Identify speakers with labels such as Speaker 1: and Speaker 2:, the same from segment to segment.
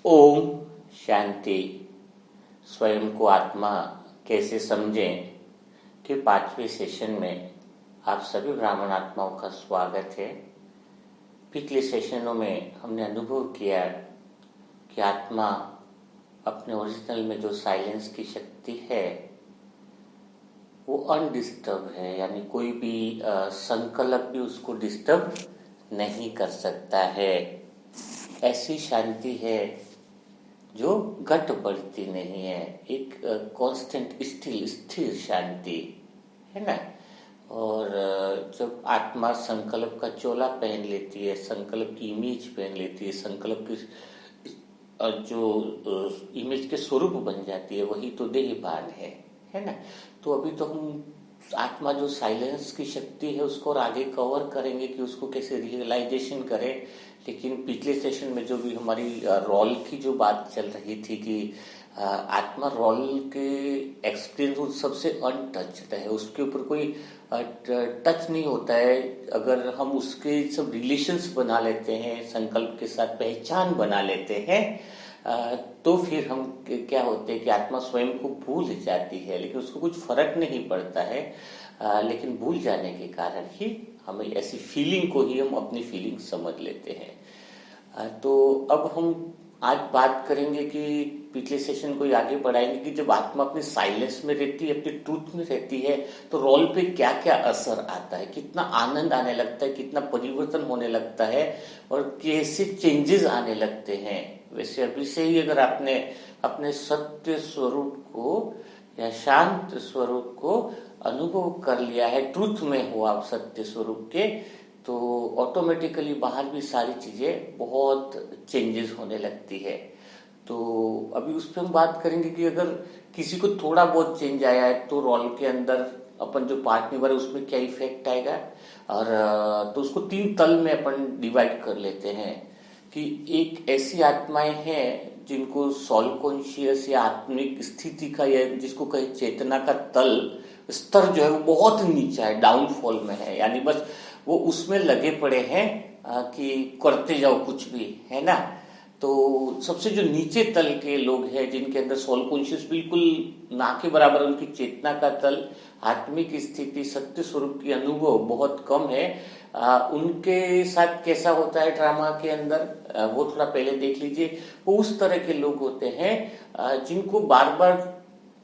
Speaker 1: ओम शांति। स्वयं को आत्मा कैसे समझें के 5वें सेशन में आप सभी ब्राह्मण आत्माओं का स्वागत है। पिछले सेशनों में हमने अनुभव किया कि आत्मा अपने ओरिजिनल में जो साइलेंस की शक्ति है वो अनडिस्टर्ब है, यानी कोई भी संकल्प भी उसको डिस्टर्ब नहीं कर सकता है। ऐसी शांति है जो घट बढ़ती नहीं है, एक कांस्टेंट स्थिर शांति है ना। और जब आत्मा संकल्प का चोला पहन लेती है, संकल्प की इमेज पहन लेती है, संकल्प की जो इमेज के स्वरूप बन जाती है, वही तो देहभान है ना। तो अभी तो हम आत्मा जो साइलेंस की शक्ति है उसको और आगे कवर करेंगे कि उसको कैसे रियलाइजेशन करें। लेकिन पिछले सेशन में जो भी हमारी रोल की जो बात चल रही थी कि आत्मा रोल के एक्सपीरियंस सबसे अनटच्ड है, उसके ऊपर कोई टच नहीं होता है। अगर हम उसके सब रिलेशंस बना लेते हैं, संकल्प के साथ पहचान बना लेते हैं, तो फिर हम क्या होते हैं कि आत्मा स्वयं को भूल जाती है, लेकिन उसको कुछ फर्क नहीं पड़ता है। लेकिन भूल जाने के कारण ही हमें ऐसी फीलिंग को ही हम अपनी फीलिंग समझ लेते हैं। तो अब हम आज बात करेंगे कि पिछले सेशन को आगे बढ़ाएंगे कि जब आत्मा अपने साइलेंस में रहती है, अपने ट्रूथ में रहती है, तो रोल पे क्या क्या असर आता है, कितना आनंद आने लगता है, कितना परिवर्तन होने लगता है और कैसे चेंजेस आने लगते हैं। वैसे अभी से ही अगर आपने अपने सत्य स्वरूप को या शांत स्वरूप को अनुभव कर लिया है, ट्रूथ में हो आप सत्य स्वरूप के, तो ऑटोमेटिकली बाहर भी सारी चीजें बहुत चेंजेस होने लगती है। तो अभी उस पर हम बात करेंगे कि अगर किसी को थोड़ा बहुत चेंज आया है तो रोल के अंदर अपन जो पार्ट निभा रहे उसमें क्या इफेक्ट आएगा। और तो उसको 3 तल में अपन डिवाइड कर लेते हैं कि एक ऐसी आत्माएं हैं जिनको सोल कॉन्शियस या आत्मिक स्थिति का या जिसको कहे चेतना का तल स्तर जो है वो बहुत नीचा है, डाउनफॉल में है, यानी बस वो उसमें लगे पड़े हैं कि करते जाओ कुछ भी, है ना। तो सबसे जो नीचे तल के लोग हैं जिनके अंदर सोल कॉन्शियस बिल्कुल ना के बराबर, उनकी चेतना का तल, आत्मिक स्थिति, सत्य स्वरूप की अनुभव बहुत कम है, उनके साथ कैसा होता है ड्रामा के अंदर, वो थोड़ा पहले देख लीजिए। वो उस तरह के लोग होते हैं जिनको बार बार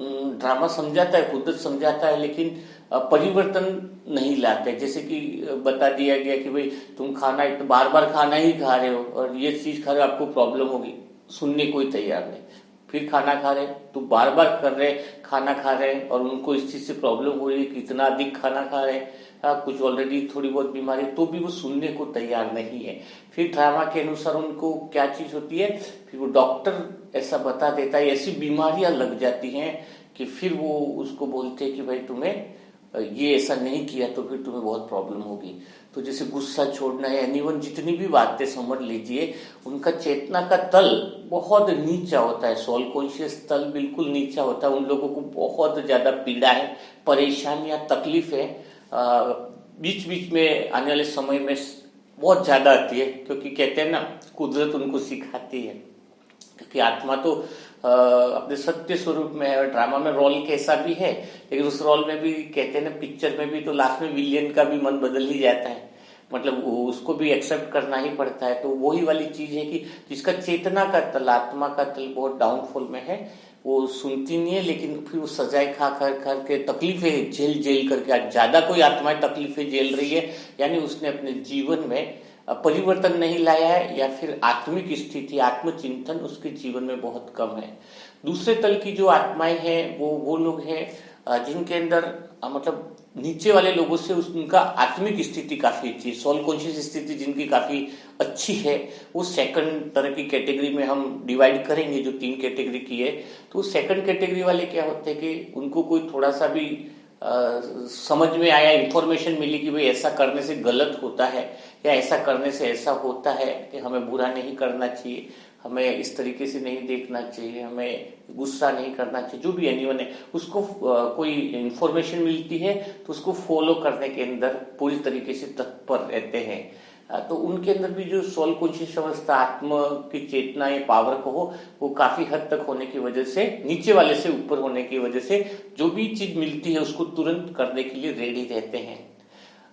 Speaker 1: ड्रामा समझाता है, कुदरत समझाता है, लेकिन परिवर्तन नहीं लाते। जैसे कि बता दिया गया कि भाई तुम खाना इतना बार बार खाना ही खा रहे हो और ये चीज खा रहे हो, आपको प्रॉब्लम होगी, सुनने कोई तैयार नहीं। फिर खाना खा रहे, तो बार बार कर रहे, खाना खा रहे और उनको इस चीज से प्रॉब्लम हो रही है, कितना अधिक खाना खा रहे, कुछ ऑलरेडी थोड़ी बहुत बीमारी, तो भी वो सुनने को तैयार नहीं है। फिर ड्रामा के अनुसार उनको क्या चीज होती है, फिर वो डॉक्टर ऐसा बता देता है, ऐसी बीमारियां लग जाती हैं कि फिर वो उसको बोलते हैं कि भाई तुम्हें ये ऐसा नहीं किया तो फिर तुम्हें बहुत प्रॉब्लम होगी। तो जैसे गुस्सा छोड़ना है, एनीवन जितनी भी बातें समझ लीजिए, उनका चेतना का तल बहुत नीचा होता है, सोल कॉन्शियस तल बिल्कुल नीचा होता है। उन लोगों को बहुत ज्यादा पीड़ा है, परेशानियां, तकलीफ है, बीच बीच में आने वाले समय में बहुत ज्यादा आती है, क्योंकि कहते हैं ना कुदरत उनको सिखाती है, क्योंकि आत्मा तो अपने सत्य स्वरूप में है। और ड्रामा में रोल कैसा भी है, लेकिन उस रोल में भी कहते हैं ना, पिक्चर में भी तो लास्ट में विलियन का भी मन बदल ही जाता है, मतलब उसको भी एक्सेप्ट करना ही पड़ता है। तो वही वाली चीज है कि जिसका चेतना का तल, आत्मा का तल बहुत डाउनफॉल में है, वो सुनती नहीं है, लेकिन फिर वो सजाए खा कर करके तकलीफें झेल करके, आज ज्यादा कोई आत्माएं तकलीफें झेल रही है, यानी उसने अपने जीवन में परिवर्तन नहीं लाया है, या फिर आत्मिक स्थिति, आत्मचिंतन उसके जीवन में बहुत कम है। दूसरे तल की जो आत्माएं हैं वो लोग हैं जिनके अंदर मतलब नीचे वाले लोगों से उनका आत्मिक स्थिति काफी अच्छी है, सोल कॉन्शियस स्थिति जिनकी काफी अच्छी है, वो सेकंड तरह की कैटेगरी में हम डिवाइड करेंगे, जो 3 कैटेगरी की है। तो सेकंड कैटेगरी वाले क्या होते हैं कि उनको कोई थोड़ा सा भी समझ में आया, इंफॉर्मेशन मिली कि भाई ऐसा करने से गलत होता है या ऐसा करने से ऐसा होता है कि हमें बुरा नहीं करना चाहिए, हमें इस तरीके से नहीं देखना चाहिए, हमें गुस्सा नहीं करना चाहिए, जो भी एनीवन है उसको कोई इंफॉर्मेशन मिलती है तो उसको फॉलो करने के अंदर पूरी तरीके से तत्पर रहते हैं। तो उनके अंदर भी जो सोल कॉन्शियस अवस्था, आत्मा की चेतना या पावर को हो, वो काफी हद तक होने की वजह से, नीचे वाले से ऊपर होने की वजह से जो भी चीज मिलती है उसको तुरंत करने के लिए रेडी रहते हैं।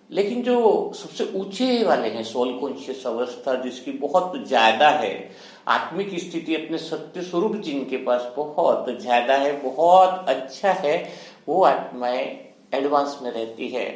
Speaker 1: लेकिन जो सबसे ऊंचे वाले हैं, सोल कॉन्शियस अवस्था जिसकी बहुत ज्यादा है, आत्मिक स्थिति अपने सत्य स्वरूप जिनके पास बहुत ज्यादा है, बहुत अच्छा है, वो आत्माएं एडवांस में रहती है।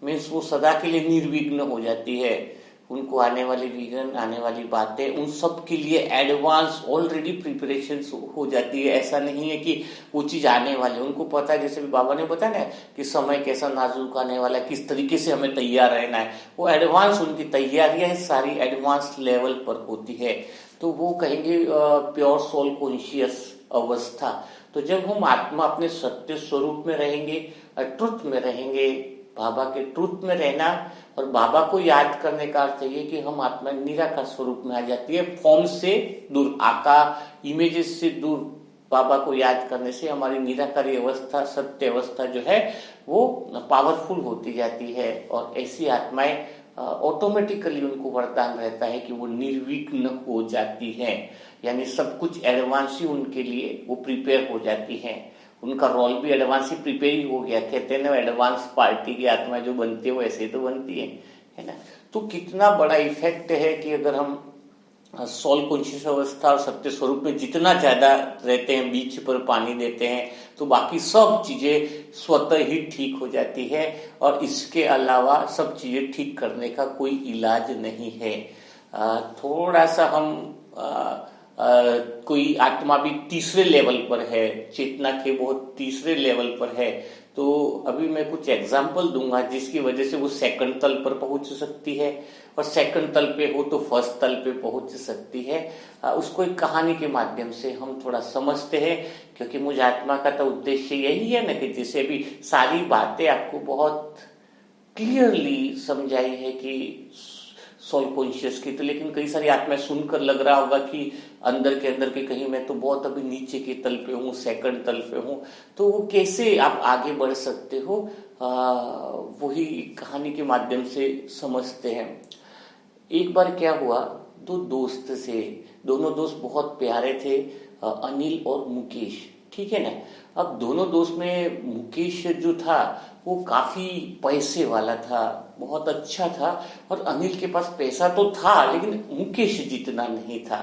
Speaker 1: मीन्स वो सदा के लिए निर्विघ्न हो जाती है। उनको आने वाली विघ्न, आने वाली बातें, उन सब के लिए एडवांस ऑलरेडी प्रिपरेशन हो जाती है। ऐसा नहीं है कि वो चीज आने वाली, उनको पता है, जैसे भी बाबा ने बताया ना कि समय कैसा नाजुक आने वाला है, किस तरीके से हमें तैयार रहना है, वो एडवांस उनकी तैयारियां सारी एडवांस लेवल पर होती है। तो वो कहेंगे प्योर सोल कॉन्शियस अवस्था। तो जब हम आत्मा अपने सत्य स्वरूप में रहेंगे, ट्रुथ में रहेंगे, बाबा के ट्रुथ में रहना, और बाबा को याद करने का अर्थ है कि हम आत्मा निराकार स्वरूप में आ जाती है, फॉर्म से दूर, आकार इमेजेस से दूर। बाबा को याद करने से हमारी निराकारी अवस्था, सत्य अवस्था जो है वो पावरफुल होती जाती है। और ऐसी आत्माएं ऑटोमेटिकली उनको वरदान रहता है कि वो निर्विघ्न हो जाती हैं, यानी सब कुछ एडवांस ही उनके लिए वो प्रिपेयर हो जाती हैं। उनका रोल भी एडवांस ही प्रिपेयर ही हो गया। कहते हैं ना, एडवांस पार्टी की आत्मा जो बनती है वो ऐसे ही तो बनती है ना। तो कितना बड़ा इफेक्ट है कि अगर हम सोल कॉन्शियस अवस्था और सत्य स्वरूप में जितना ज्यादा रहते हैं, बीच पर पानी देते हैं, तो बाकी सब चीजें स्वतः ही ठीक हो जाती है। और इसके अलावा सब चीजें ठीक करने का कोई इलाज नहीं है। थोड़ा सा हम कोई आत्मा भी तीसरे लेवल पर है, चेतना के बहुत तीसरे लेवल पर है, तो अभी मैं कुछ एग्जाम्पल दूंगा जिसकी वजह से वो सेकंड तल पर पहुंच सकती है, और सेकंड तल पे हो तो फर्स्ट तल पे पहुंच सकती है। उसको एक कहानी के माध्यम से हम थोड़ा समझते हैं, क्योंकि मुझ आत्मा का तो उद्देश्य यही है ना कि जैसे भी सारी बातें आपको बहुत क्लियरली समझाई है कि सोल कॉन्शियस की, तो लेकिन कई सारी आत्माएं सुनकर लग रहा होगा कि अंदर के कहीं मैं तो बहुत अभी नीचे के तल पे हूँ, सेकंड तल पे हूँ, तो वो कैसे आप आगे बढ़ सकते हो, वही कहानी के माध्यम से समझते हैं। एक बार क्या हुआ, दो दोस्त थे, दोनों दोस्त बहुत प्यारे थे, अनिल और मुकेश, ठीक है ना। अब दोनों दोस्त में मुकेश जो था वो काफी पैसे वाला था, बहुत अच्छा था, और अनिल के पास पैसा तो था लेकिन मुकेश जितना नहीं था।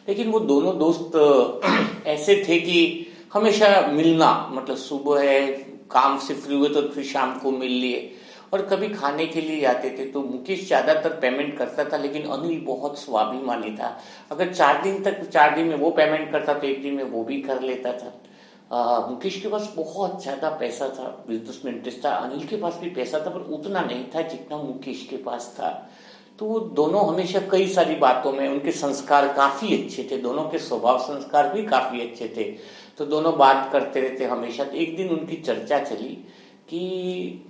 Speaker 1: लेकिन वो दोनों दोस्त ऐसे थे कि हमेशा मिलना, मतलब सुबह है काम से फ्री हुए तो फिर शाम को मिल लिए, और कभी खाने के लिए आते थे। तो मुकेश ज्यादातर पेमेंट करता था, लेकिन अनिल बहुत स्वाभिमानी था। अगर 4 दिन में वो पेमेंट करता तो एक दिन में वो भी कर लेता था। मुकेश के पास बहुत ज्यादा पैसा था, बिजनेस में इंटरेस्ट था। अनिल के पास भी पैसा था, पर उतना नहीं था जितना मुकेश के पास था। तो वो दोनों हमेशा कई सारी बातों में, उनके संस्कार काफी अच्छे थे, दोनों के स्वभाव संस्कार भी काफी अच्छे थे, तो दोनों बात करते रहते हमेशा। तो एक दिन उनकी चर्चा चली कि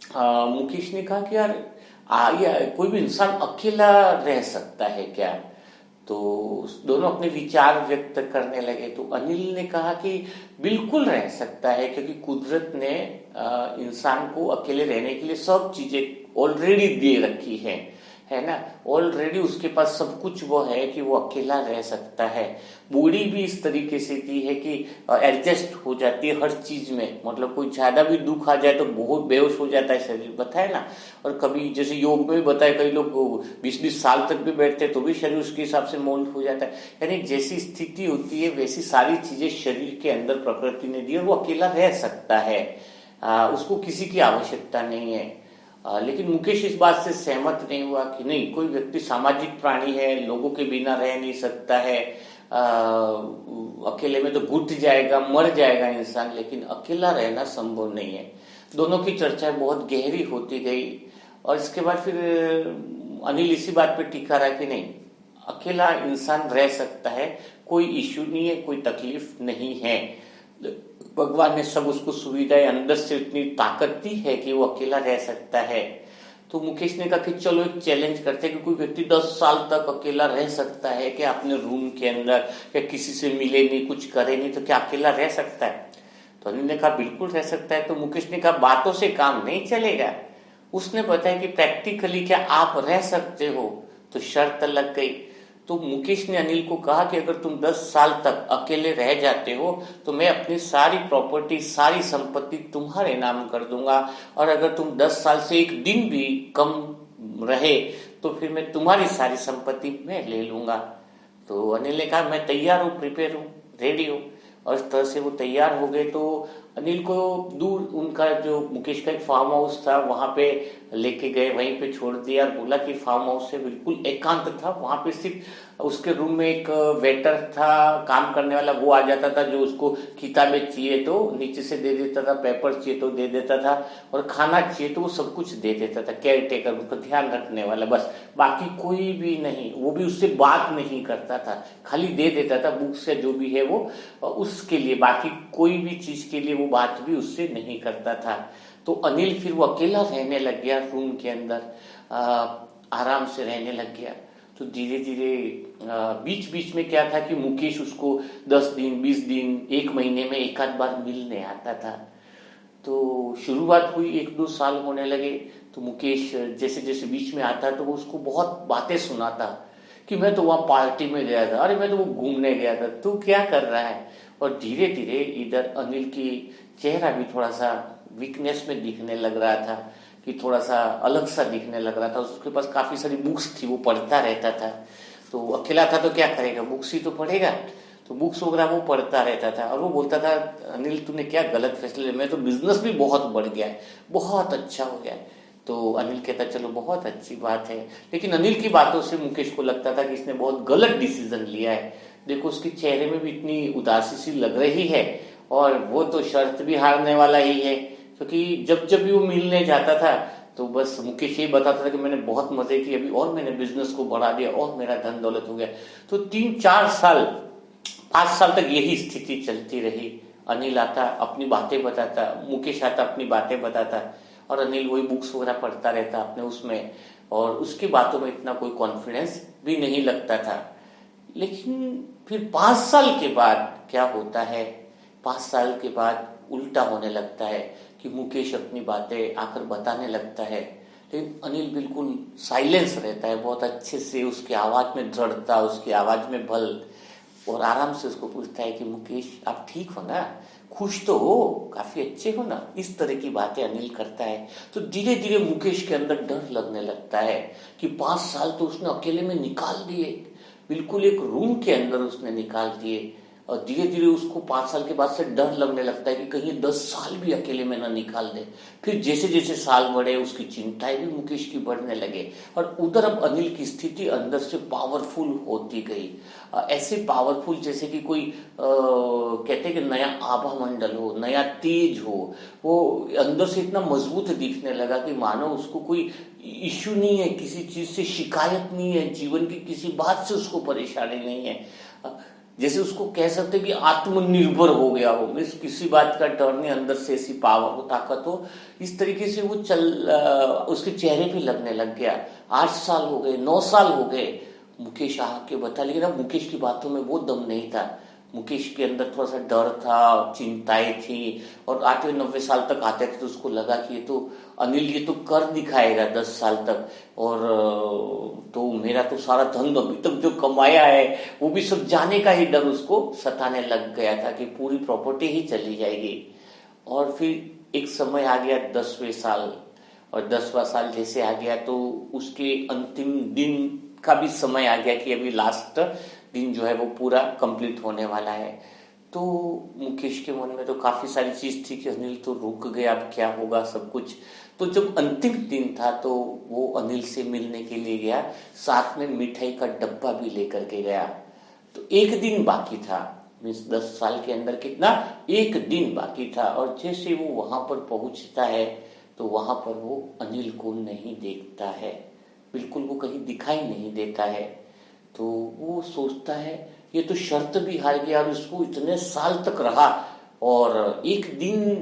Speaker 1: मुकेश ने कहा कि यार कोई भी इंसान अकेला रह सकता है क्या? तो दोनों अपने विचार व्यक्त करने लगे। तो अनिल ने कहा कि बिल्कुल रह सकता है, क्योंकि कुदरत ने इंसान को अकेले रहने के लिए सब चीजें ऑलरेडी दे रखी है ना। ऑलरेडी उसके पास सब कुछ वो है कि वो अकेला रह सकता है। बॉडी भी इस तरीके से दी है कि एडजस्ट हो जाती है हर चीज में, मतलब कोई ज्यादा भी दुख आ जाए तो बहुत बेहोश हो जाता है शरीर, बताए ना। और कभी जैसे योग में भी बताया, कई लोग 20-20 साल तक भी बैठते हैं तो भी शरीर उसके हिसाब से मौन हो जाता है। यानी जैसी स्थिति होती है वैसी सारी चीजें शरीर के अंदर प्रकृति ने दी, और वो अकेला रह सकता है, उसको किसी की आवश्यकता नहीं है। लेकिन मुकेश इस बात से सहमत नहीं हुआ कि नहीं, कोई व्यक्ति सामाजिक प्राणी है, लोगों के बिना रह नहीं सकता है, अकेले में तो घुट जाएगा, मर जाएगा इंसान, लेकिन अकेला रहना संभव नहीं है। दोनों की चर्चा बहुत गहरी होती गई, और इसके बाद फिर अनिल इसी बात पे टिका रहा कि नहीं, अकेला इंसान रह सकता है, कोई इश्यू नहीं है, कोई तकलीफ नहीं है, भगवान ने सब उसको सुविधाएं अंदर से इतनी ताकत दी है कि वो अकेला रह सकता है। तो मुकेश ने कहा कि चलो एक चैलेंज करते हैं कि कोई व्यक्ति 10 साल तक अकेला रह सकता है क्या अपने रूम के अंदर, या किसी से मिले नहीं, कुछ करे नहीं, तो क्या अकेला रह सकता है? तो अनिल ने कहा बिल्कुल रह सकता है। तो मुकेश ने कहा बातों से काम नहीं चलेगा, उसने बताया कि प्रैक्टिकली क्या आप रह सकते हो, तो शर्त लग गई। तो मुकेश ने अनिल को कहा कि अगर तुम 10 साल तक अकेले रह जाते हो तो मैं अपनी सारी प्रॉपर्टी, सारी संपत्ति तुम्हारे नाम कर दूंगा, और अगर तुम 10 साल से एक दिन भी कम रहे तो फिर मैं तुम्हारी सारी संपत्ति मैं ले लूंगा। तो अनिल ने कहा मैं तैयार हूँ, प्रिपेयर हूँ, रेडी हूँ। और इस तरह से वो तैयार हो गए। तो अनिल को दूर उनका जो मुकेश का एक फार्म हाउस था वहां पे लेके गए, वहीं पे छोड़ दिया और बोला कि फार्म हाउस से बिल्कुल एकांत था, वहां पे सिर्फ उसके रूम में एक वेटर था काम करने वाला, वो आ जाता था, जो उसको किताबें चाहिए तो नीचे से दे देता था, पेपर चाहिए तो दे देता था, और खाना चाहिए तो वो सब कुछ दे देता था, केयर टेकर, उसको ध्यान रखने वाला, बस बाकी कोई भी नहीं। वो भी उससे बात नहीं करता था, खाली दे देता था बुक्स या जो भी है वो उसके लिए, बाकी कोई भी चीज के लिए वो बात भी उससे नहीं करता था। तो अनिल फिर वो अकेला रहने लग गया रूम के अंदर, आराम से रहने लग गया। तो धीरे धीरे बीच बीच में क्या था कि मुकेश उसको 10 दिन, 20 दिन, एक महीने में एक आध बार मिलने आता था। तो शुरुआत हुई, 1-2 साल होने लगे। तो मुकेश जैसे जैसे बीच में आता तो वो उसको बहुत बातें सुनाता कि मैं तो वहां पार्टी में गया था, अरे मैं तो वो घूमने गया था, तू क्या कर रहा है। और धीरे धीरे इधर अनिल की चेहरा भी थोड़ा सा वीकनेस में दिखने लग रहा था, कि थोड़ा सा अलग सा दिखने लग रहा था। उसके पास काफी सारी बुक्स थी, वो पढ़ता रहता था। तो अकेला था तो क्या करेगा, बुक्स ही तो पढ़ेगा। तो बुक्स वगैरह वो पढ़ता रहता था और वो बोलता था अनिल तूने क्या गलत फैसले, मैं तो बिजनेस भी बहुत बढ़ गया है, बहुत अच्छा हो गया है। तो अनिल कहता चलो बहुत अच्छी बात है, लेकिन अनिल की बातों से मुकेश को लगता था कि इसने बहुत गलत डिसीजन लिया है। देखो उसके चेहरे में भी इतनी उदासी सी लग रही है, और वो तो शर्त भी हारने वाला ही है, क्योंकि जब जब भी वो मिलने जाता था तो बस मुकेश यही बताता था कि मैंने बहुत मजे किए अभी, और मैंने बिजनेस को बढ़ा दिया, और मेरा धन दौलत हो गया। तो 3-4 साल, 5 साल तक यही स्थिति चलती रही। अनिल आता अपनी बातें बताता, मुकेश आता अपनी बातें बताता, और अनिल वही बुक्स वगैरह पढ़ता रहता अपने उसमें, और उसकी बातों में इतना कोई कॉन्फिडेंस भी नहीं लगता था। लेकिन फिर 5 साल के बाद क्या होता है, 5 साल के बाद उल्टा होने लगता है कि मुकेश अपनी बातें आकर बताने लगता है, लेकिन अनिल बिल्कुल साइलेंस रहता है, बहुत अच्छे से उसकी आवाज में दृढ़ता, उसकी आवाज में बल, और आराम से उसको पूछता है कि मुकेश आप ठीक हो ना, खुश तो हो, काफी अच्छे हो ना, इस तरह की बातें अनिल करता है। तो धीरे धीरे मुकेश के अंदर डर लगने लगता है कि 5 साल तो उसने अकेले में निकाल दिए, बिल्कुल एक रूम के अंदर उसने निकाल दिए, और धीरे धीरे उसको 5 साल के बाद से डर लगने लगता है कि कहीं 10 साल भी अकेले में ना निकाल दे। फिर जैसे जैसे साल बढ़े उसकी चिंताएं भी मुकेश की बढ़ने लगे, और उधर अब अनिल की स्थिति अंदर से पावरफुल होती गई, ऐसे पावरफुल जैसे कि कोई कहते हैं कि नया आभा मंडल हो, नया तेज हो, वो अंदर से इतना मजबूत दिखने लगा कि मानो उसको कोई इश्यू नहीं है, किसी चीज से शिकायत नहीं है, जीवन की किसी बात से उसको परेशानी नहीं है, जैसे उसको कह सकते हैं कि आत्मनिर्भर हो गया हो, मीन्स किसी बात का डर नहीं, अंदर से ऐसी पावर हो, ताकत हो, इस तरीके से वो उसके चेहरे पे लगने लग गया। 8 साल हो गए, 9 साल हो गए, मुकेश आके बता, लेकिन अब मुकेश की बातों में वो दम नहीं था। मुकेश के अंदर थोड़ा सा डर था, चिंताएं थी, और 8वें 9वें साल तक आते थे तो उसको लगा कि ये तो अनिल ये तो कर दिखाएगा 10 साल तक, और तो मेरा तो सारा धन अभी तक जो कमाया है वो भी सब जाने का ही डर उसको सताने लग गया था कि पूरी प्रॉपर्टी ही चली जाएगी। और फिर एक समय आ गया 10वें साल, और 10वां साल जैसे आ गया तो उसके अंतिम दिन का भी समय आ गया कि अभी लास्ट दिन जो है वो पूरा कंप्लीट होने वाला है। तो मुकेश के मन में तो काफी सारी चीज थी कि अनिल तो रुक गया, अब क्या होगा सब कुछ। तो जब अंतिम दिन था तो वो अनिल से मिलने के लिए गया, साथ में मिठाई का डब्बा भी लेकर के गया। तो एक दिन बाकी था, मीन्स 10 साल के अंदर कितना, एक दिन बाकी था, और जैसे वो वहां पर पहुंचता है तो वहां पर वो अनिल को नहीं देखता है, बिल्कुल वो कहीं दिखाई नहीं देता है। तो वो सोचता है ये तो शर्त भी हार गया, और उसको इतने साल तक रहा और एक दिन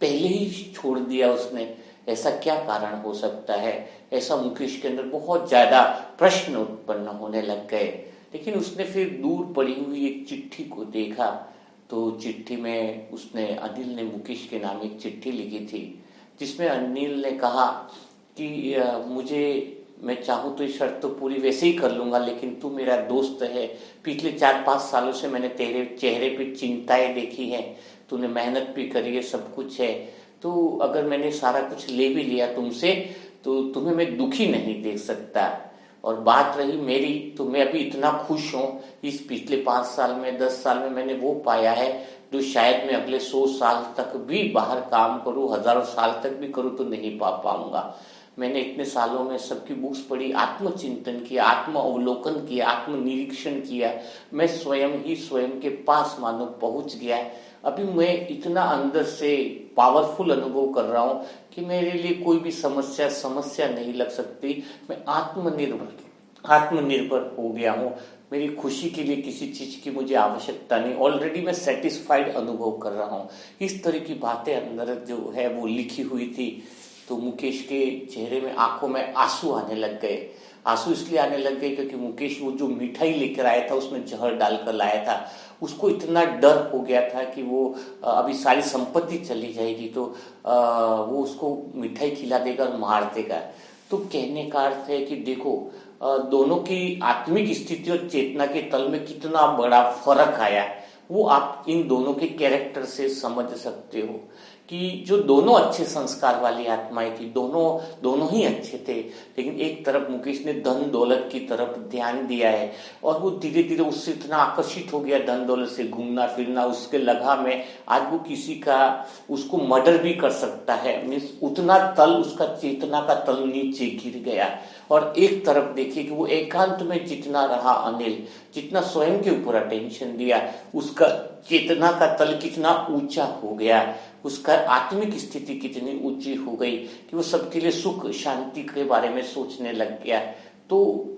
Speaker 1: पहले ही छोड़ दिया उसने, ऐसा क्या कारण हो सकता है। ऐसा मुकेश के अंदर बहुत ज्यादा प्रश्न उत्पन्न होने लग गए। लेकिन उसने फिर दूर पड़ी हुई एक चिट्ठी को देखा, तो चिट्ठी में उसने, अनिल ने मुकेश के नाम एक चिट्ठी लिखी थी, जिसमें अनिल ने कहा कि मैं चाहूँ तो ये शर्त तो पूरी वैसे ही कर लूंगा, लेकिन तू मेरा दोस्त है, पिछले 4-5 सालों से मैंने तेरे चेहरे पे चिंताएं देखी है, तूने मेहनत भी करी है, सब कुछ है, तो अगर मैंने सारा कुछ ले भी लिया तुमसे तो तुम्हें मैं दुखी नहीं देख सकता। और बात रही मेरी, तो मैं अभी इतना खुश हूँ, इस पिछले 5 साल में 10 साल में मैंने वो पाया है जो शायद मैं अगले 100 साल तक भी बाहर काम करूँ, हजारों साल तक भी करूँ तो नहीं पा पाऊंगा। मैंने इतने सालों में सबकी बुक्स पढ़ी, आत्मचिंतन किया, आत्म अवलोकन किया, आत्म निरीक्षण किया, मैं स्वयं ही स्वयं के पास मानो पहुंच गया। अभी मैं इतना अंदर से पावरफुल अनुभव कर रहा हूं कि मेरे लिए कोई भी समस्या नहीं लग सकती। मैं आत्मनिर्भर हो गया हूं। मेरी खुशी के लिए किसी चीज की मुझे आवश्यकता नहीं, ऑलरेडी मैं सेटिस्फाइड अनुभव कर रहा हूं। इस तरह की बातें अंदर जो है वो लिखी हुई थी। तो मुकेश के चेहरे में, आंखों में आंसू आने लग गए। आंसू इसलिए आने लग गए क्योंकि मुकेश वो जो मिठाई लेकर आया था उसमें जहर डालकर लाया था। उसको इतना डर हो गया था कि वो अभी सारी संपत्ति चली जाएगी तो वो उसको मिठाई खिला देगा और मार देगा। तो कहने का अर्थ है कि देखो, दोनों की आत्मिक स्थिति और चेतना के तल में कितना बड़ा फर्क आया, वो आप इन दोनों के कैरेक्टर से समझ सकते हो कि जो दोनों अच्छे संस्कार वाली आत्माएं थी, दोनों ही अच्छे थे, लेकिन एक तरफ मुकेश ने धन दौलत की तरफ ध्यान दिया है और वो धीरे धीरे उससे इतना आकर्षित हो गया, धन दौलत से घूमना फिरना, उसके लगा में आज वो किसी का उसको मर्डर भी कर सकता है। मीन्स उतना तल, उसका चेतना का तल नीचे गिर गया। और एक तरफ देखिए कि वो एकांत में जितना रहा अनिल, जितना स्वयं के ऊपर अटेंशन दिया, उसका चेतना का तल कितना ऊंचा हो गया, उसका आत्मिक स्थिति कितनी ऊंची हो गई कि वो सबके लिए सुख शांति के बारे में सोचने लग गया। तो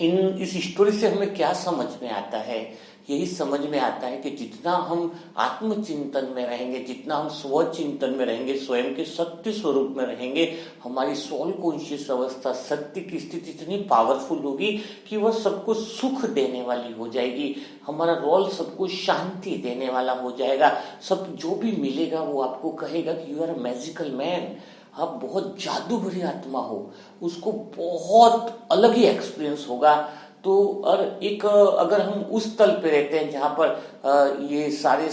Speaker 1: इस स्टोरी से हमें क्या समझ में आता है? यही समझ में आता है कि जितना हम आत्मचिंतन में रहेंगे, जितना हम स्वचिंतन में रहेंगे, स्वयं के सत्य स्वरूप में रहेंगे, हमारी सोल कॉन्शियस अवस्था, सत्य की स्थिति इतनी पावरफुल होगी कि वह सबको सुख देने वाली हो जाएगी। हमारा रोल सबको शांति देने वाला हो जाएगा। सब जो भी मिलेगा वो आपको कहेगा कि you are a magical man, आप बहुत जादू भरी आत्मा हो। उसको बहुत अलग ही एक्सपीरियंस होगा। तो और एक अगर हम उस तल पे रहते हैं जहां पर ये सारे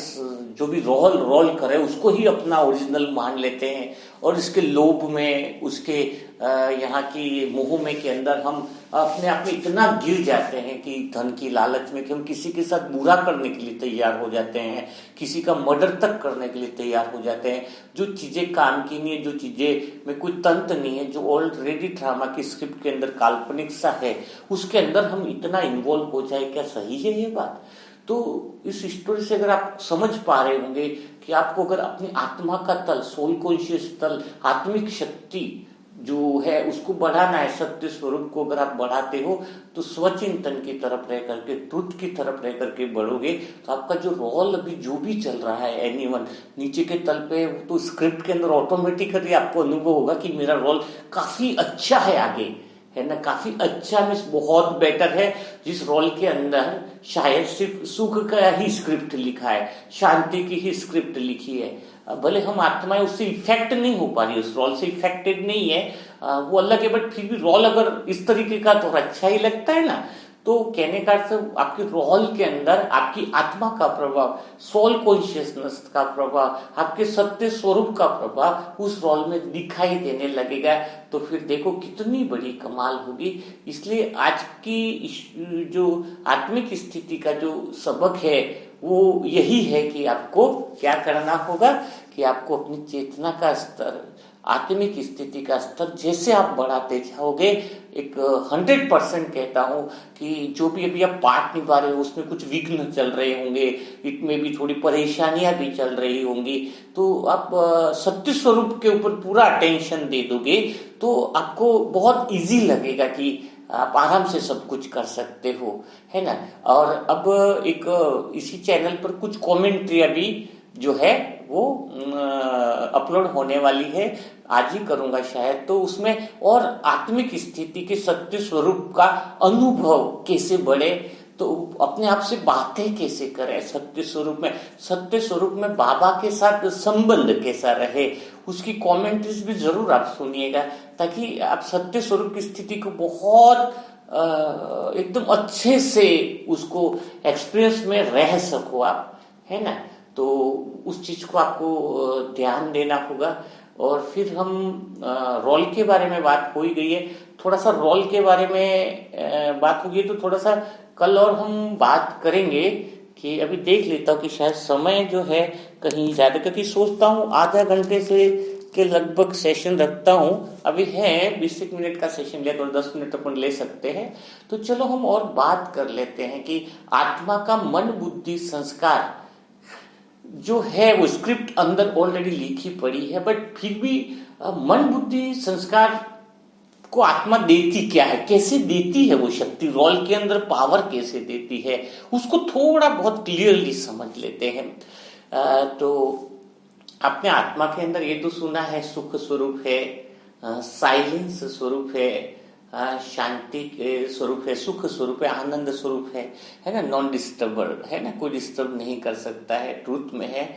Speaker 1: जो भी रोल करे उसको ही अपना ओरिजिनल मान लेते हैं और इसके लोभ में, उसके यहाँ की मोह में के अंदर हम अपने आप में इतना गिर जाते हैं कि धन की लालच में कि हम किसी के साथ बुरा करने के लिए तैयार हो जाते हैं, किसी का मर्डर तक करने के लिए तैयार हो जाते हैं। जो चीजें काम की नहीं है, जो चीजें में कोई तंत्र नहीं है, जो ऑलरेडी ड्रामा की स्क्रिप्ट के अंदर काल्पनिक सा है, उसके अंदर हम इतना इन्वॉल्व हो जाए, क्या सही है ये बात? तो इस स्टोरी से अगर आप समझ पा रहे होंगे कि आपको अगर अपनी आत्मा का तल, सोल कॉन्शियस तल, आत्मिक शक्ति जो है उसको बढ़ाना है, सत्य स्वरूप को अगर आप बढ़ाते हो तो स्वचिंतन की तरफ रह करके, ट्रुथ की तरफ रह करके बढ़ोगे तो आपका जो रोल अभी जो भी चल रहा है, एनीवन नीचे के तल पे, तो स्क्रिप्ट के अंदर ऑटोमेटिकली आपको अनुभव होगा कि मेरा रोल काफी अच्छा है आगे, है ना, काफी अच्छा मीन्स बहुत बेटर है। जिस रोल के अंदर शायद सिर्फ सुख का ही स्क्रिप्ट लिखा है, शांति की ही स्क्रिप्ट लिखी है, भले हम आत्माएं उससे इफेक्ट नहीं हो पा रही, उस रोल से इफेक्टेड नहीं है, वो अलग है, बट फिर भी रोल अगर इस तरीके का तो अच्छा ही लगता है ना। तो कहने का अर्थ आपके रोल के अंदर आपकी आत्मा का प्रभाव, सोल कॉन्शियसनेस का प्रभाव, आपके सत्य स्वरूप का प्रभाव उस रोल में दिखाई देने लगेगा। तो फिर देखो कितनी बड़ी कमाल होगी। इसलिए आज की जो आत्मिक स्थिति का जो सबक है वो यही है कि आपको क्या करना होगा कि आपको अपनी चेतना का स्तर, आत्मिक स्थिति का स्तर जैसे आप बढ़ाते जाओगे, एक 100% कहता हूं कि जो भी अभी आप पाठ निभा रहे हो उसमें कुछ विघ्न चल रहे होंगे, इसमें भी थोड़ी परेशानियां भी चल रही होंगी, तो आप सत्य स्वरूप के ऊपर पूरा अटेंशन दे दोगे तो आपको बहुत इजी लगेगा कि आप आराम से सब कुछ कर सकते हो, है ना। और अब एक इसी चैनल पर कुछ कमेंट्री अभी जो है वो अपलोड होने वाली है, आज ही करूंगा शायद, तो उसमें और आत्मिक स्थिति के सत्य स्वरूप का अनुभव कैसे बढ़े, तो अपने आप से बातें कैसे करें सत्य स्वरूप में, सत्य स्वरूप में बाबा के साथ संबंध कैसा रहे, उसकी कमेंट्रीज भी जरूर आप सुनिएगा, ताकि आप सत्य स्वरूप की स्थिति को बहुत एकदम अच्छे से उसको एक्सपीरियंस में रह सको आप, है ना। तो उस चीज को आपको ध्यान देना होगा। और फिर हम रोल के बारे में बात हो ही गई है, थोड़ा सा रोल के बारे में बात होगी तो थोड़ा सा कल और हम बात करेंगे। कि अभी देख लेता हूँ कि शायद समय जो है कहीं ज्यादा, क्योंकि सोचता हूँ आधा घंटे से के लगभग सेशन रखता हूँ, अभी है 20 मिनट का सेशन लिया तो 10 मिनट अपन ले सकते हैं। तो चलो हम और बात कर लेते हैं कि आत्मा का मन बुद्धि संस्कार जो है वो स्क्रिप्ट अंदर ऑलरेडी लिखी पड़ी है, बट फिर भी मन बुद्धि संस्कार को आत्मा देती क्या है, कैसे देती है वो शक्ति, रोल के अंदर पावर कैसे देती है, उसको थोड़ा बहुत क्लियरली समझ लेते हैं। तो आपने आत्मा के अंदर ये तो सुना है सुख स्वरूप है, साइलेंस स्वरूप है, शांति के स्वरूप है, सुख स्वरूप है, आनंद स्वरूप है ना, नॉन डिस्टर्बर है ना, कोई डिस्टर्ब नहीं कर सकता है, ट्रूथ में है।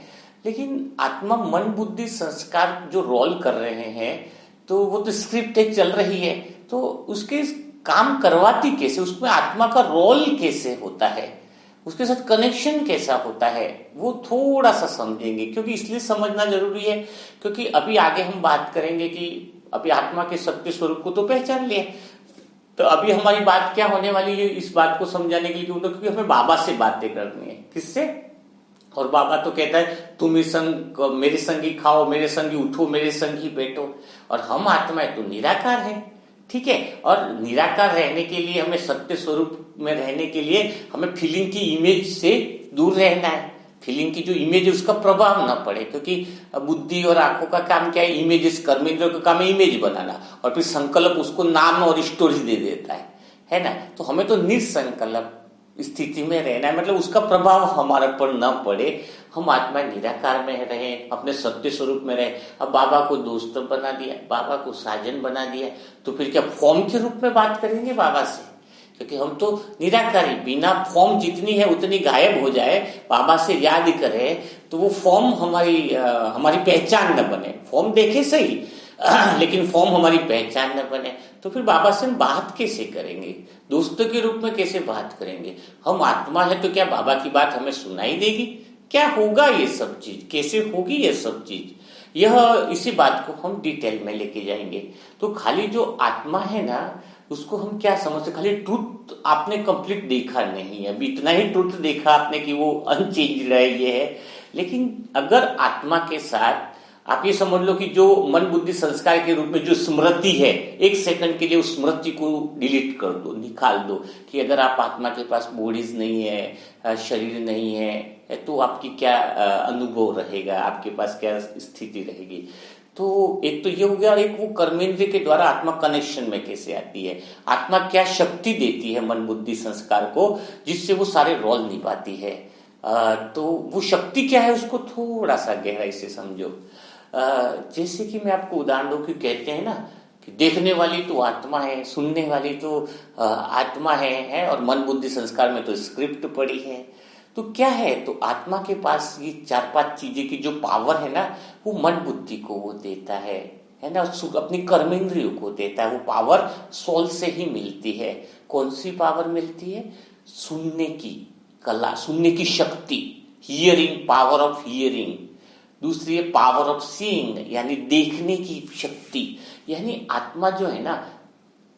Speaker 1: लेकिन आत्मा मन बुद्धि संस्कार जो रोल कर रहे हैं, तो वो तो स्क्रिप्ट एक चल रही है, तो उसके काम करवाती कैसे, उसमें आत्मा का रोल कैसे होता है, उसके साथ कनेक्शन कैसा होता है, वो थोड़ा सा समझेंगे। क्योंकि इसलिए समझना जरूरी है क्योंकि अभी आगे हम बात करेंगे कि अभी आत्मा के सत्य स्वरूप को तो पहचान लिया, तो अभी हमारी बात क्या होने वाली है इस बात को समझाने के लिए, क्योंकि हमें बाबा से बातें करनी है। किससे? और बाबा तो कहता है तुम मेरे संगी खाओ, मेरे संगी उठो, मेरे संगी बैठो। और हम आत्माएं तो निराकार है, ठीक है। और निराकार रहने के लिए हमें सत्य स्वरूप में रहने के लिए हमें फीलिंग की इमेज से दूर रहना है। फीलिंग की जो इमेज है उसका प्रभाव ना पड़े, क्योंकि बुद्धि और आंखों का काम क्या है, इमेजेस, कर्मेंद्रियों का काम है इमेज बनाना, और फिर संकल्प उसको नाम और स्टोरी दे देता है ना। तो हमें तो निसंकल्प स्थिति में रहना है, मतलब उसका प्रभाव हमारे पर न पड़े, हम आत्मा निराकार में रहे, अपने सत्य स्वरूप में रहे। अब बाबा को दोस्त बना दिया, बाबा को साजन बना दिया, तो फिर क्या फॉर्म के रूप में बात करेंगे बाबा से? क्योंकि हम तो निराकारी, बिना फॉर्म जितनी है उतनी गायब हो जाए, बाबा से याद करें तो वो फॉर्म हमारी पहचान न बने। फॉर्म देखे सही लेकिन फॉर्म हमारी पहचान न बने, तो फिर बाबा से हम बात कैसे करेंगे, दोस्तों के रूप में कैसे बात करेंगे? हम आत्मा है तो क्या बाबा की बात हमें सुनाई देगी? क्या होगा ये सब चीज, कैसे होगी ये सब चीज, यह इसी बात को हम डिटेल में लेके जाएंगे। तो खाली जो आत्मा है ना, उसको हम क्या समझते, खाली ट्रूथ आपने कंप्लीट देखा नहीं है, अभी इतना ही ट्रूथ देखा आपने कि वो अनचेंज्ड है, ये है। लेकिन अगर आत्मा के साथ आप ये समझ लो कि जो मन बुद्धि संस्कार के रूप में जो स्मृति है, एक सेकंड के लिए उस स्मृति को डिलीट कर दो, निकाल दो, कि अगर आप आत्मा के पास बॉडीज नहीं है, शरीर नहीं है, तो आपकी क्या अनुभव रहेगा, आपके पास क्या स्थिति रहेगी। तो एक तो ये हो गया, और एक वो कर्मेंद्रिय के द्वारा आत्मा कनेक्शन में कैसे आती है, आत्मा क्या शक्ति देती है मन बुद्धि संस्कार को, जिससे वो सारे रोल निभाती है। तो वो शक्ति क्या है उसको थोड़ा सा गहराई से समझो। जैसे कि मैं आपको उदाहरण दूं कि कहते हैं ना कि देखने वाली तो आत्मा है, सुनने वाली तो आत्मा है, और मन बुद्धि संस्कार में तो स्क्रिप्ट पड़ी है। तो क्या है, तो आत्मा के पास ये 4-5 चीजें की जो पावर है ना, वो मन बुद्धि को वो देता है ना, अपनी कर्मेंद्रियों को देता है। वो पावर सोल से ही मिलती है। कौन सी पावर मिलती है? सुनने की कला, सुनने की शक्ति, हियरिंग, पावर ऑफ हियरिंग। दूसरी है पावर ऑफ सीइंग, यानी देखने की शक्ति, यानी आत्मा जो है ना,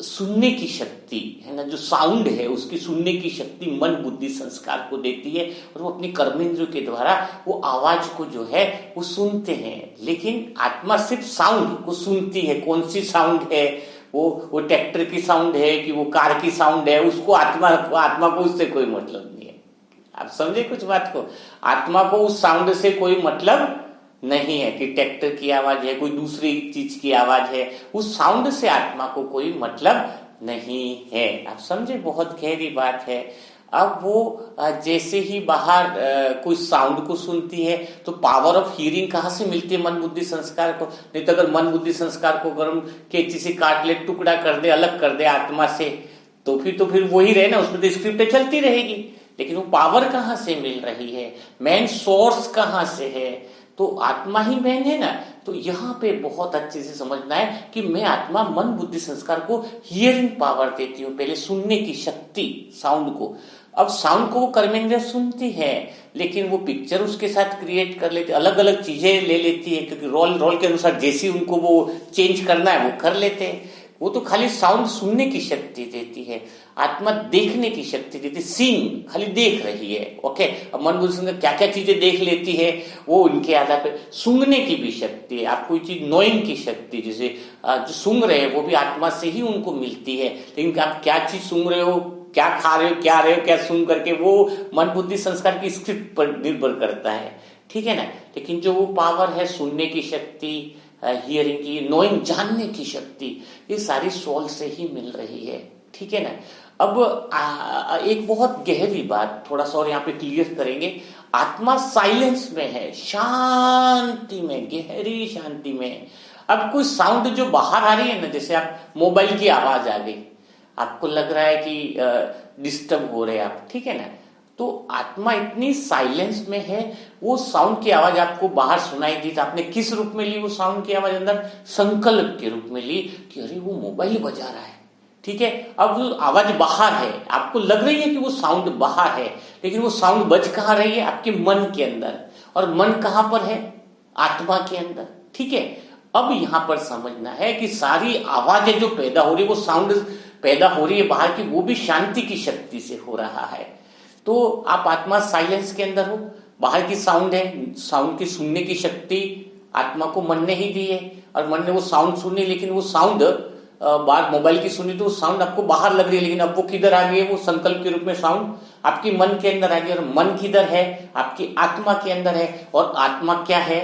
Speaker 1: सुनने की शक्ति है ना, जो साउंड है उसकी सुनने की शक्ति मन बुद्धि संस्कार को देती है, और वो अपनी कर्मेंद्रियों के द्वारा वो आवाज को जो है वो सुनते हैं। लेकिन आत्मा सिर्फ साउंड को सुनती है। कौन सी साउंड है? वो ट्रैक्टर की साउंड है कि वो कार की साउंड है, उसको आत्मा को उससे कोई मतलब नहीं है। आप समझे कुछ बात को? आत्मा को उस साउंड से कोई मतलब नहीं है कि ट्रैक्टर की आवाज है, कोई दूसरी चीज की आवाज है, उस साउंड से आत्मा को कोई मतलब नहीं है। आप समझे? बहुत गहरी बात है। अब वो जैसे ही बाहर कोई साउंड को सुनती है, तो पावर ऑफ हियरिंग कहाँ से मिलती है मन बुद्धि संस्कार को? नहीं तो अगर मन बुद्धि संस्कार को गर्म कैंची से काट ले, टुकड़ा कर दे, अलग कर दे आत्मा से, तो फिर वही रहे ना, उसमें तो स्क्रिप्ट चलती रहेगी। लेकिन वो पावर कहाँ से मिल रही है, मेन सोर्स कहाँ से है? तो आत्मा ही मेन है ना। तो यहाँ पे बहुत अच्छे से समझना है कि मैं आत्मा मन बुद्धि संस्कार को हियरिंग पावर देती हूँ, पहले सुनने की शक्ति साउंड को। अब साउंड को वो कर्मेंद्रिय सुनती है, लेकिन वो पिक्चर उसके साथ क्रिएट कर लेती है, अलग अलग चीजें ले लेती है, क्योंकि रोल के अनुसार जैसी उनको वो चेंज करना है वो कर लेते हैं। वो तो खाली साउंड सुनने की शक्ति देती है, आत्मा देखने की शक्ति देती है, सीन खाली देख रही है। ओके, अब मन बुद्धि संस्कार क्या क्या चीजें देख लेती है वो उनके आधार पर। सूंघने की भी शक्ति है, आप कोई चीज नोइंग की शक्ति, जैसे जो सूंघ रहे हैं वो भी आत्मा से ही उनको मिलती है। लेकिन आप क्या चीज सूंघ रहे हो, क्या खा रहे हो, क्या रहे हो, क्या सूंघ करके, वो मन बुद्धि संस्कार की स्क्रिप्ट पर निर्भर करता है, ठीक है ना। लेकिन जो वो पावर है सुनने की शक्ति, हियरिंग की, नोइंग जानने की शक्ति, ये सारी सोल से ही मिल रही है, ठीक है ना। अब एक बहुत गहरी बात थोड़ा सा और यहाँ पे क्लियर करेंगे। आत्मा साइलेंस में है, शांति में, गहरी शांति में। अब कोई साउंड जो बाहर आ रही है ना, जैसे आप मोबाइल की आवाज आ गई, आपको लग रहा है कि डिस्टर्ब हो रहे हैं आप, ठीक है ना। तो आत्मा इतनी साइलेंस में है, वो साउंड की आवाज आपको बाहर सुनाई दी तो आपने किस रूप में ली वो साउंड की आवाज? अंदर संकल्प के रूप में ली कि अरे वो मोबाइल बजा रहा है, ठीक है। अब वो आवाज बाहर है, आपको लग रही है कि वो साउंड बाहर है, लेकिन वो साउंड बज कहाँ रही है? आपके मन के अंदर। और मन कहाँ पर है? आत्मा के अंदर, ठीक है। अब यहां पर समझना है कि सारी आवाजें जो पैदा हो रही है, वो साउंड पैदा हो रही है बाहर की, वो भी शांति की शक्ति से हो रहा है। तो आप आत्मा साइलेंस के अंदर हो, बाहर की साउंड है, साउंड की सुनने की शक्ति आत्मा को मन ने ही दी है, और मन ने वो साउंड सुनी, लेकिन वो साउंड बाहर मोबाइल की सुनी तो साउंड आपको बाहर लग रही है, लेकिन अब वो किधर आ गई है? वो संकल्प के रूप में साउंड आपकी मन के अंदर आ गई। और मन किधर है? आपकी आत्मा के अंदर है। और आत्मा क्या है?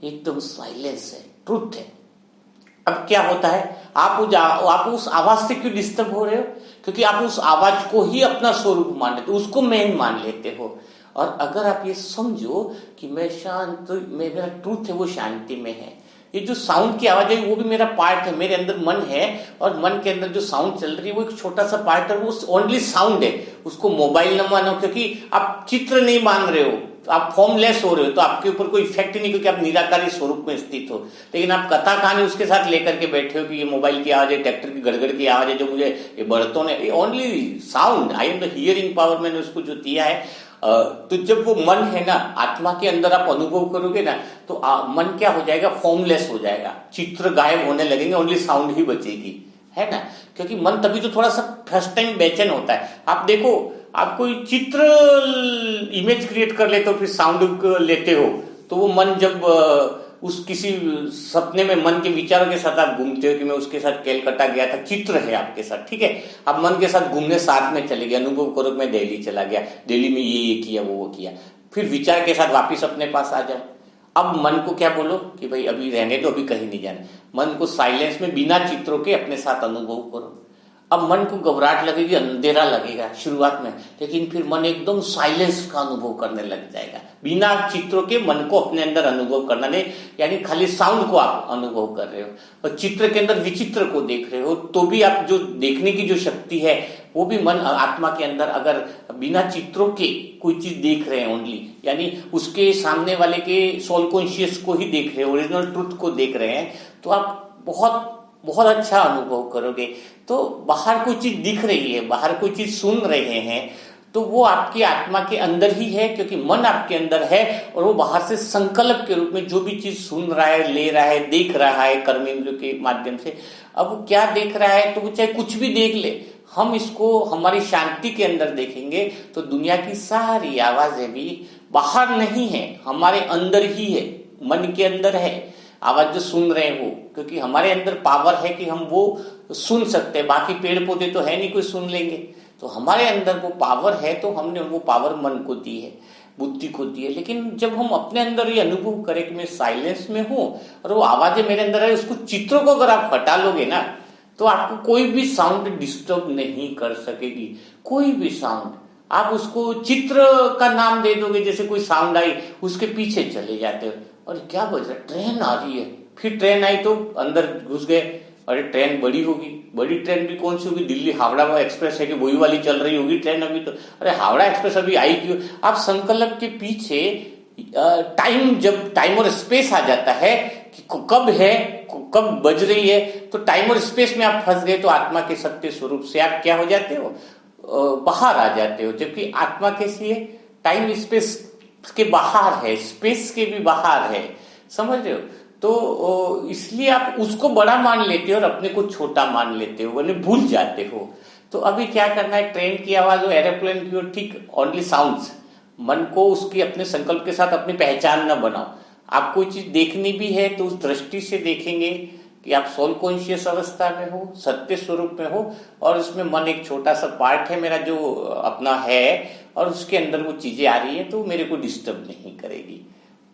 Speaker 1: एकदम साइलेंस है, ट्रुथ है। अब क्या होता है, आप उस आवाज से क्यों डिस्टर्ब हो रहे हो? क्योंकि आप उस आवाज को ही अपना स्वरूप मान लेते हो, उसको मेन मान लेते हो। और अगर आप ये समझो कि मैं शांत, मेरा ट्रूथ है वो शांति में है, ये जो साउंड की आवाज है वो भी मेरा पार्ट है, मेरे अंदर मन है, और मन के अंदर जो साउंड चल रही है वो एक छोटा सा पार्ट है, वो ओनली साउंड है। उसको मोबाइल न मानो, क्योंकि आप चित्र नहीं मान रहे हो, आप फॉर्मलेस हो रहे हो, तो आपके ऊपर कोई इफेक्ट नहीं, क्योंकि आप निराकारी स्वरूप में स्थित हो। लेकिन आप कथा कहानी उसके साथ लेकर के बैठे हो कि ये मोबाइल की आवाज है, ट्रैक्टर की गड़गड़ की आवाज है, जो मुझे ये बर्तन है, only sound, I am the hearing power, मैंने उसको जो दिया है। तो जब वो मन है ना, आत्मा के अंदर आप अनुभव करोगे ना, तो मन क्या हो जाएगा? फॉर्मलेस हो जाएगा, चित्र गायब होने लगेंगे, ओनली साउंड ही बचेगी, है ना। क्योंकि मन तभी तो थोड़ा सा फर्स्ट टाइम बेचैन होता है। आप देखो, आप कोई चित्र इमेज क्रिएट कर लेते हो, फिर साउंड लेते हो, तो वो मन जब उस किसी सपने में मन के विचारों के साथ आप घूमते हो कि मैं उसके साथ कैलकाटा गया था, चित्र है आपके साथ, ठीक है। आप मन के साथ घूमने साथ में चले गए, अनुभव करो मैं दिल्ली चला गया, दिल्ली में ये किया वो किया, फिर विचार के साथ वापिस अपने पास आ जाओ। अब मन को क्या बोलो कि भाई अभी रहने दो, अभी कहीं नहीं जाना। मन को साइलेंस में बिना चित्रों के अपने साथ अनुभव करो। अब मन को घबराहट लगेगी, अंधेरा लगेगा शुरुआत में, लेकिन फिर मन एकदम साइलेंस का अनुभव करने लग जाएगा, बिना चित्रों के मन को अपने अंदर अनुभव करना नहीं, यानी खाली साउंड को आप अनुभव कर रहे हो और चित्र के अंदर विचित्र को देख रहे हो, तो भी आप जो देखने की जो शक्ति है वो भी मन आत्मा के अंदर, अगर बिना चित्रों के कोई चीज देख रहे हैं ओनली, यानी उसके सामने वाले के सोल कॉन्शियस को ही देख रहे हैं, ओरिजिनल ट्रुथ को देख रहे हैं, तो आप बहुत बहुत अच्छा अनुभव करोगे। तो बाहर कोई चीज दिख रही है, बाहर कोई चीज सुन रहे हैं, तो वो आपकी आत्मा के अंदर ही है, क्योंकि मन आपके अंदर है, और वो बाहर से संकल्प के रूप में जो भी चीज सुन रहा है, ले रहा है, देख रहा है कर्मेंद्रियों के माध्यम से। अब वो क्या देख रहा है, तो वो चाहे कुछ भी देख ले, हम इसको हमारी शांति के अंदर देखेंगे तो दुनिया की सारी आवाजें भी बाहर नहीं है, हमारे अंदर ही है, मन के अंदर है आवाज जो सुन रहे हैं वो, क्योंकि हमारे अंदर पावर है कि हम वो सुन सकते हैं। बाकी पेड़ पौधे तो है नहीं कोई सुन लेंगे, तो हमारे अंदर वो पावर है, तो हमने वो पावर मन को दी है, बुद्धि को दी है। लेकिन जब हम अपने अंदर ये अनुभव करें कि मैं साइलेंस में हूं और वो आवाजें मेरे अंदर है, उसको चित्रों को अगर आप हटा लोगे ना, तो आपको कोई भी साउंड डिस्टर्ब नहीं कर सकेगी, कोई भी साउंड। आप उसको चित्र का नाम दे दोगे, जैसे कोई साउंड आई उसके पीछे चले जाते हो, और क्या बज रहा है, ट्रेन आ रही है, फिर ट्रेन आई तो अंदर घुस गए, अरे ट्रेन बड़ी होगी, बड़ी ट्रेन भी कौन सी होगी, दिल्ली हावड़ा एक्सप्रेस है कि वही वाली चल रही होगी ट्रेन अभी तो, अरे हावड़ा एक्सप्रेस अभी आई क्यों। आप संकल्प के पीछे टाइम, जब टाइम और स्पेस आ जाता है कि कब है, कब बज रही है, तो टाइम और स्पेस में आप फंस गए तो आत्मा के सत्य स्वरूप से आप क्या हो जाते हो, बाहर आ जाते हो। जबकि आत्मा कैसी है, टाइम स्पेस के बाहर है, स्पेस के भी बाहर है, समझ रहे हो। तो इसलिए आप उसको बड़ा मान लेते हो और अपने को छोटा मान लेते हो, वरना भूल जाते हो। तो अभी क्या करना है, ट्रेन की आवाज हो, एरोप्लेन की हो, ठीक, ओनली साउंड्स। मन को उसकी अपने संकल्प के साथ अपनी पहचान न बनाओ। आप कोई चीज देखनी भी है तो उस दृष्टि से देखेंगे कि आप सोल कॉन्शियस अवस्था में हो, सत्य स्वरूप में हो, और उसमें मन एक छोटा सा पार्ट है मेरा जो अपना है, और उसके अंदर वो चीजें आ रही है तो मेरे को डिस्टर्ब नहीं करेगी।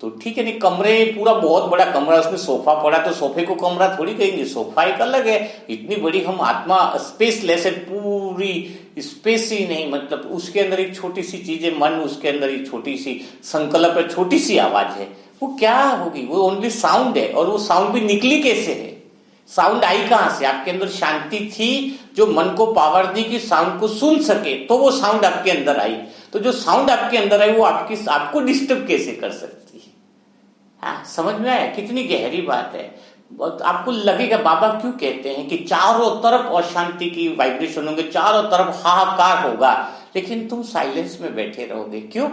Speaker 1: तो ठीक है, नहीं कमरे पूरा बहुत बड़ा कमरा, उसमें सोफा पड़ा तो सोफे को कमरा थोड़ी कहेंगे, सोफा एक अलग है। इतनी बड़ी हम आत्मा स्पेसलेस है, पूरी स्पेस ही नहीं, मतलब उसके अंदर एक छोटी सी चीज है, मन, उसके अंदर एक छोटी सी संकल्प है, छोटी सी आवाज है, वो क्या होगी, वो ओनली साउंड है। और वो साउंड भी निकली कैसे है, साउंड आई कहां से, आपके अंदर शांति थी जो मन को पावर दी कि साउंड को सुन सके, तो वो साउंड आपके अंदर आई। तो जो साउंड आपके अंदर आई वो आपको डिस्टर्ब कैसे कर सकती है। हाँ, समझ में आया, कितनी गहरी बात है। आपको लगेगा बाबा क्यों कहते हैं कि चारों तरफ अशांति की वाइब्रेशन होंगे, चारों तरफ हाहाकार होगा, लेकिन तुम साइलेंस में बैठे रहोगे। क्यों?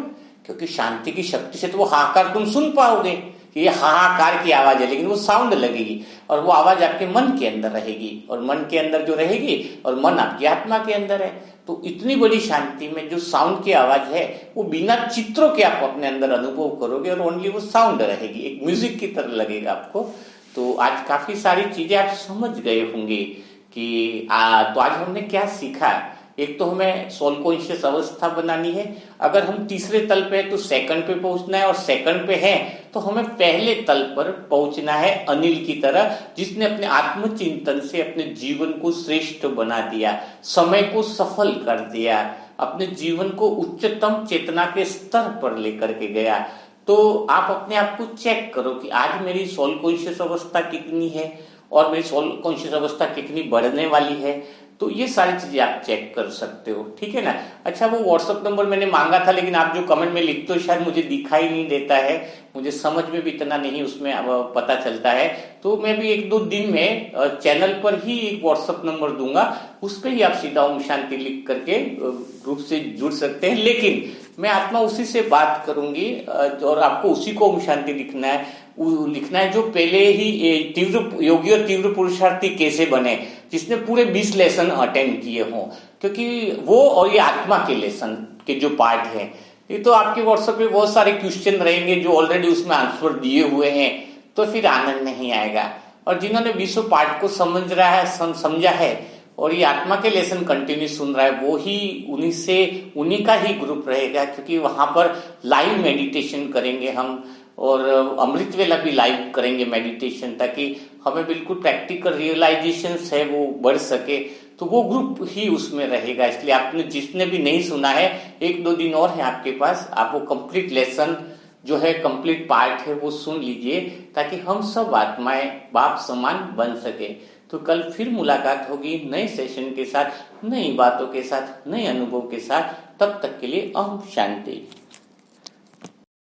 Speaker 1: क्योंकि शांति की शक्ति से तो वो हाहाकार तुम सुन पाओगे कि ये हाहाकार की आवाज है, लेकिन वो साउंड लगेगी और वो आवाज आपके मन के अंदर रहेगी, और मन के अंदर जो रहेगी, और मन आपकी आत्मा के अंदर है। तो इतनी बड़ी शांति में जो साउंड की आवाज है वो बिना चित्रों के आप अपने अंदर अनुभव करोगे, और ओनली वो साउंड रहेगी, एक म्यूजिक की तरह लगेगा आपको। तो आज काफी सारी चीजें आप समझ गए होंगे कि तो आज हमने क्या सीखा। एक तो हमें सोल कॉन्शियस अवस्था बनानी है, अगर हम तीसरे तल पे है तो सेकंड पे पहुंचना है, और सेकंड पे है तो हमें पहले तल पर पहुंचना है, अनिल की तरह, जिसने अपने आत्मचिंतन से अपने जीवन को श्रेष्ठ बना दिया, समय को सफल कर दिया, अपने जीवन को उच्चतम चेतना के स्तर पर लेकर के गया। तो आप अपने आप को चेक करो कि आज मेरी सोल कॉन्शियस अवस्था कितनी है और मेरी सोल कॉन्शियस अवस्था कितनी बढ़ने वाली है। तो ये सारी चीजें आप चेक कर सकते हो, ठीक है ना। अच्छा, वो व्हाट्सएप नंबर मैंने मांगा था, लेकिन आप जो कमेंट में लिखते हो शायद मुझे दिखाई नहीं देता है, मुझे समझ में भी इतना नहीं उसमें पता चलता है। तो मैं भी 1-2 दिन में चैनल पर ही एक व्हाट्सएप नंबर दूंगा, उस पर ही आप सीधा ओम शांति लिख करके ग्रुप से जुड़ सकते हैं। लेकिन मैं आत्मा उसी से बात करूंगी और आपको उसी को ओम शांति लिखना है जो पहले ही तीव्र योगी और तीव्र पुरुषार्थी कैसे बने, जिसने पूरे 20 लेसन अटेंड किए हों, क्योंकि वो और ये आत्मा के लेसन के जो पार्ट है, ये तो आपके व्हाट्सएप पे बहुत सारे क्वेश्चन रहेंगे जो ऑलरेडी उसमें आंसर दिए हुए हैं, तो फिर आनंद नहीं आएगा। और जिन्होंने 20 पार्ट को समझा है और ये आत्मा के लेसन कंटिन्यू सुन रहा है, वो ही उन्हीं का ही ग्रुप रहेगा, क्योंकि वहां पर लाइव मेडिटेशन करेंगे हम, और अमृत वेला भी लाइव करेंगे मेडिटेशन, ताकि हमें बिल्कुल प्रैक्टिकल रियलाइजेशन है वो बढ़ सके। तो वो ग्रुप ही उसमें रहेगा। इसलिए आपने जिसने भी नहीं सुना है, 1-2 दिन और है आपके पास, आप वो कंप्लीट लेसन जो है, कंप्लीट पार्ट है, वो सुन लीजिए, ताकि हम सब आत्माएं बाप समान बन सके। तो कल फिर मुलाकात होगी नए सेशन के साथ, नई बातों के साथ, नए अनुभव के साथ। तब तक के लिए ओम शांति।